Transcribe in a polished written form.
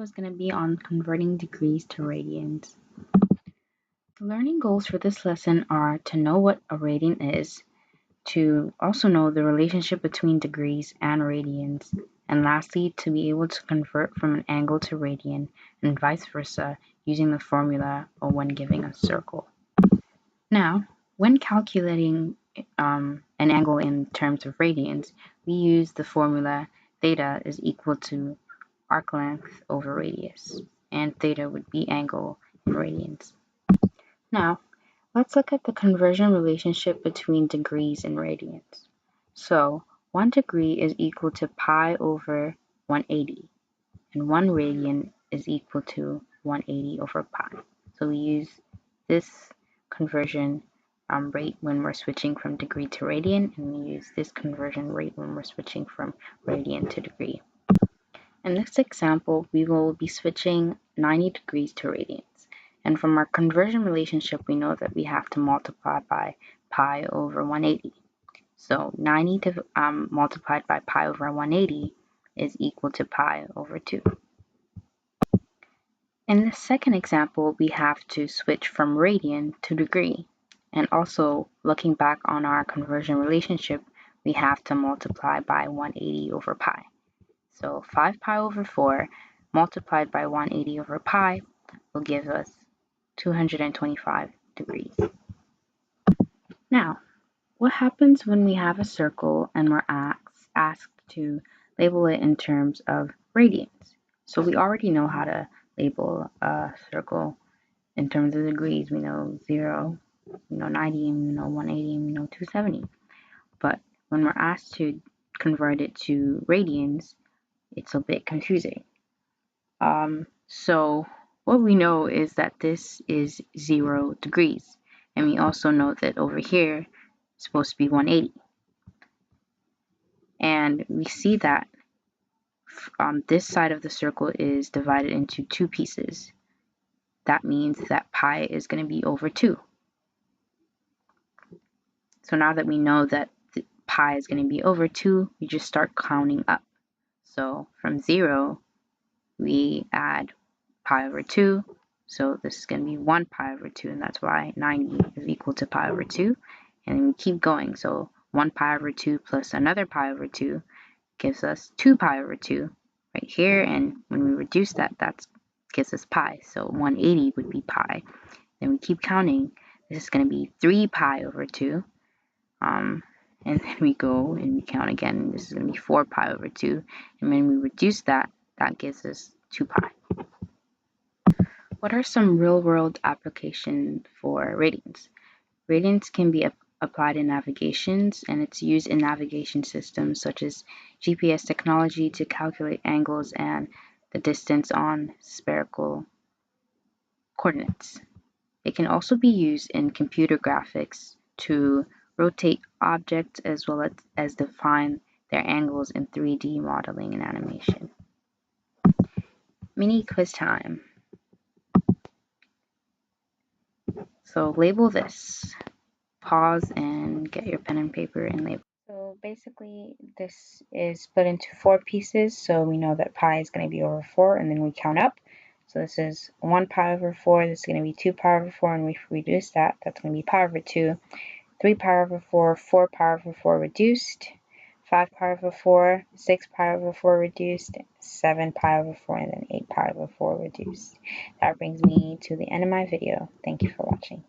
is going to be on converting degrees to radians. The learning goals for this lesson are to know what a radian is, to also know the relationship between degrees and radians, and lastly, to be able to convert from an angle to radian and vice versa using the formula or when giving a circle. Now, when calculating an angle in terms of radians, we use the formula theta is equal to arc length over radius, and theta would be angle in radians. Now, let's look at the conversion relationship between degrees and radians. So, 1 degree is equal to pi over 180, and 1 radian is equal to 180 over pi. So we use this conversion rate when we're switching from degree to radian, and we use this conversion rate when we're switching from radian to degree. In this example, we will be switching 90 degrees to radians. And from our conversion relationship, we know that we have to multiply by pi over 180. So 90 multiplied by pi over 180 is equal to pi over 2. In the second example, we have to switch from radian to degree. And also, looking back on our conversion relationship, we have to multiply by 180 over pi. So 5 pi over 4 multiplied by 180 over pi will give us 225 degrees. Now, what happens when we have a circle and we're asked to label it in terms of radians? So we already know how to label a circle in terms of degrees. We know 0, we know 90, and we know 180, and we know 270. But when we're asked to convert it to radians, it's a bit confusing. So what we know is that this is 0 degrees, and we also know that over here it's supposed to be 180. And we see that this side of the circle is divided into 2 pieces. That means that pi is going to be over 2. So now that we know that pi is going to be over 2, we just start counting up. So from 0, we add pi over 2. So this is going to be 1 pi over 2, and that's why 90 is equal to pi over 2. And then we keep going. So 1 pi over 2 plus another pi over 2 gives us 2 pi over 2 right here. And when we reduce that, that gives us pi. So 180 would be pi. Then we keep counting. This is going to be 3 pi over 2. And then we go and we count again. This is going to be 4 pi over 2. And when we reduce that, that gives us 2 pi. What are some real-world applications for radians? Radians can be applied in navigations, and it's used in navigation systems such as GPS technology to calculate angles and the distance on spherical coordinates. It can also be used in computer graphics to rotate objects as well as define their angles in 3D modeling and animation. Mini quiz time. So label this. Pause and get your pen and paper and label. So basically this is split into 4 pieces, so we know that pi is going to be over 4, and then we count up. So this is 1 pi over 4, this is going to be 2 pi over 4, and we reduce that, that's going to be pi over 2. 3 pi over 4, 4 pi over 4 reduced, 5 pi over 4, 6 pi over 4 reduced, 7 pi over 4, and then 8 pi over 4 reduced. That brings me to the end of my video. Thank you for watching.